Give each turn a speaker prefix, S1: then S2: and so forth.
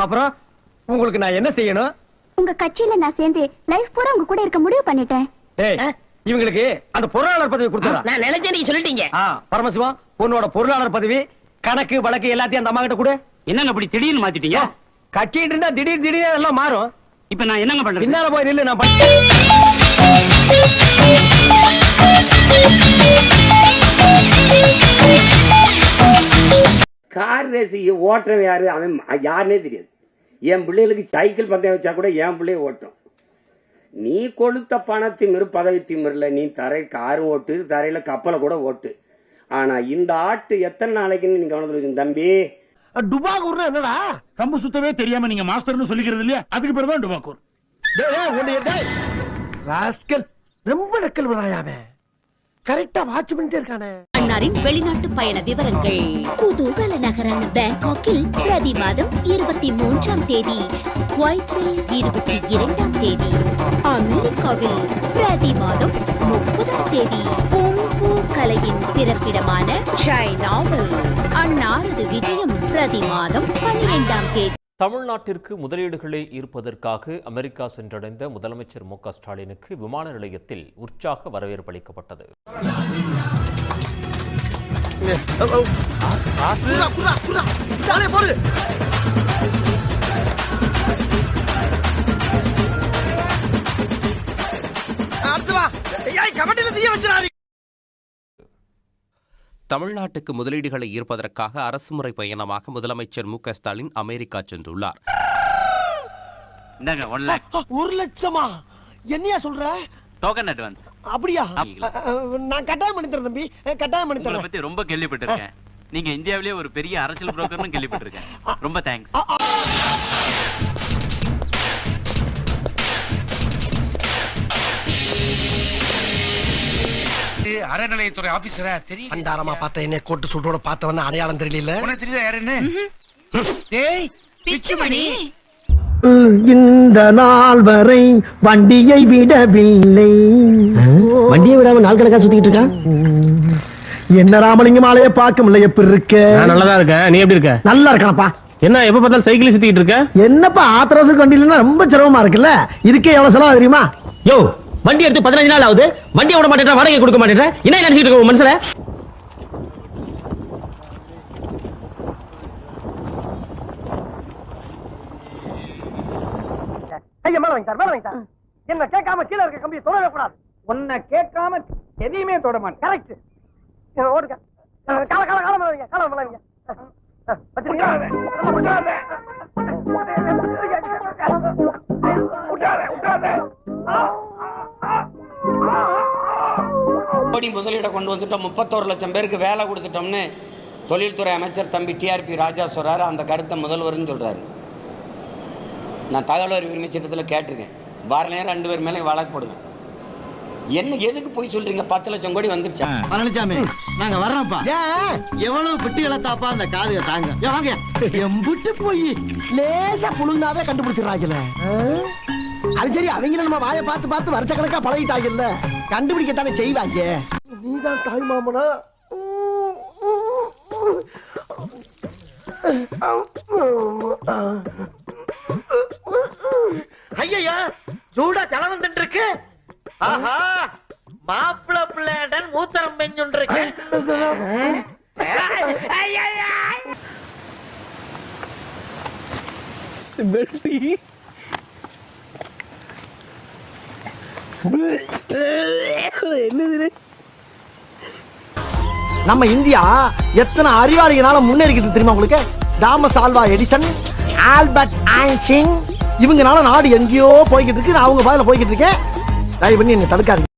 S1: அப்புறம் உங்களுக்கு நான் என்ன செய்யணும்?
S2: உங்க கட்சியில நான் சேர்ந்து லைஃப் பூரா உங்க கூட இருக்க முடிவு பண்ணிட்டேன்.
S1: இவங்களுக்கு அந்த பொருளாளர் பதவி கொடுத்துறேன்.
S3: நான் நினைச்சேன் நீங்க சொல்லிட்டீங்க.
S1: பரமசிவம், உன்னோட பொருளாளர் பதவி, கணக்கு வழக்கு எல்லாத்தையும் அந்த அம்மா கிட்ட கொடு.
S4: என்னங்க அப்படி திடீர்னு மாத்திட்டீங்க?
S1: கட்சிட்டு இருந்தா திடீர் எல்லாம் மாறும்.
S4: இப்ப நான் என்னங்க பண்றேன்?
S1: பின்னால போய் நில்லு, நான்
S5: கார் ரேஸ் ஓட்டுறவன் யாரு, அவன் யாருன்னே தெரியாது. என் பிள்ளைகளுக்கு சைக்கிள் பந்தயம் வச்சா கூட என் பிள்ளைய ஓட்டும். நீ கொளுத்த பணத்திமிரு பதவி திமிர்ல நீ தரை காரும் ஓட்டு, தரையில கப்பலை கூட ஓட்டு. ஆனா இந்த ஆட்டு எத்தனை நாளைக்குன்னு நீங்க கவனத்துல வச்சு தம்பி.
S1: டுபாக்கூர் என்னடா?
S6: கம்பு சுத்தவே தெரியாம நீங்க மாஸ்டர்னு சொல்லிக்கிறது இல்லையா? அதுக்கு பேர் தான் டுபாக்கூர்.
S1: ரொம்ப நக்கல் வராயாவே. கரெக்டா வாட்ச் பண்ணிட்டே இருக்கானே.
S7: அன்னாரின் வெளிநாட்டு பயண விவரங்கள். குதூகல நகரான பேங்காக்கில் பிரதி மாதம் 23ஆம் தேதி, குவைத்தில் 22ஆம் தேதி, அமெரிக்காவில் பிரதி மாதம் 30ஆம் தேதி, குங்ஃபூ கலையின் பிறப்பிடமான சைனாவில் அன்னாரது விஜயம் பிரதி மாதம் 12ஆம் தேதி.
S8: தமிழ்நாட்டிற்கு முதலீடுகளை ஈர்ப்பதற்காக அமெரிக்கா சென்றடைந்த முதலமைச்சர் மு க ஸ்டாலினுக்கு விமான நிலையத்தில் உற்சாக வரவேற்பு அளிக்கப்பட்டது.
S9: தமிழ்நாட்டுக்கு முதலீடுகளை ஈர்ப்பதற்காக அரசுமுறை பயணமாக முதலமைச்சர் மு க ஸ்டாலின் அமெரிக்கா சென்றுள்ளார்.
S1: 1 லட்சமா? என்னையா சொல்ற?
S4: Token advance.
S1: அப்படியா? நான் கட்டாயம் பண்ணி தரேன் தம்பி, கட்டாயம் பண்ணி தரேன்.
S4: பத்தி ரொம்ப கேள்விப்பட்டிருக்கேன். நீங்க இந்தியாவிலேயே ஒரு பெரிய அரசியல் புரோக்கர்னு கேள்விப்பட்டிருக்கேன். ரொம்ப தேங்க்ஸ்.
S6: அறநிலையத்துறை ஆபீசரா தெரியும்.
S1: அண்டாரமா பார்த்த என்ன கோட்டு சுட்டோட பார்த்தவன அடையாளம் தெரியல.
S6: உனக்கு தெரியுதா யாருன்னு?
S7: டேய் பிச்சுமணி,
S1: இந்த நாள் வரை வண்டியை விடவில்லை. வண்டியை விடாம நாள் கணக்கா சுத்திட்டு இருக்கா. என்ன ராமலிங்கம் ஆலைய பார்க்க முடியல. எப்படி இருக்க?
S4: நல்லதா இருக்க. நீ எப்படி இருக்க?
S1: நல்லா இருக்கானப்பா.
S4: என்ன எப்ப பார்த்தாலும் சைக்கிள் சுத்திட்டு இருக்க?
S1: என்னப்பா ஆத்திரவசம் வண்டி இல்லைன்னா ரொம்ப சிரமமா இருக்குல்ல. இதுக்கே எவ்வளவு செலவு தெரியுமா?
S4: யோ, வண்டி எடுத்து 15 நாள் ஆகுது. வண்டியை விட மாட்டேன், வாடகை கொடுக்க மாட்டேன். என்ன நினைச்சிட்டு இருக்க மனுஷன?
S1: என்ன கேட்காம கீழே இருக்க கம்பியை தொடவே கூடாது. உன்னை கேட்காம எதையுமே தொட மாட்டேன். கரெக்ட். ஓடுங்க. கால கால காலம் வரீங்க. காலம் வரீங்க.
S5: கோடி முதலீட கொண்டு வந்துட்டோம், 31 லட்சம் பேருக்கு வேலை கொடுத்துட்டோம்னு தொழில்துறை அமைச்சர் தம்பி டிஆர்பி ராஜா சொல்றாரு. அந்த கருத்தை முதல்வர்னு சொல்றாரு. நான் தகவல் அறிவு உரிமை சட்டத்தில் கேட்டிருக்கேன். வார நேரம் 2 பேர் மேலே வழக்கு போடுவேன். என்ன எதுக்கு போய் சொல்றீங்க? 10 லட்சம் கோடி வந்துருச்சா?
S1: பழனிசாமி, நாங்க வர்றோம்ப்பா. எவ்வளவு பெட்டி இழத்தாப்பா அந்த காதுக தாங்க. வாங்க. எம்புட்டு போய் லேசா புழுந்தாவே கண்டுபிடிச்சிடறாங்கல்ல. அது சரி, அவங்க நம்ம வாயை பார்த்து பார்த்து வருஷ கணக்கா பழகிட்டாங்கல்ல, கண்டுபிடிக்கத்தானே செய்வாங்க. நீதான் தாய் மாமனா? ஐயா, சூடா தலை வந்துட்டு இருக்கு. ஆஹா, மாப்பிள பிள்ளைடன் மூத்தரம் பெஞ்சுட்டு இருக்கு. நம்ம இந்தியா எத்தனை அறிவாளிகளால முன்னேறிக்கிட்டு தெரியுமா உங்களுக்கு? Thomas Alva Edison, Albert Einstein, இவங்கனால நாடு எங்கேயோ போய்கிட்டு இருக்கு. நான் அவங்க பாதையில போய்கிட்டு இருக்கேன். தயவு பண்ணி என்ன தடுக்காதீங்க.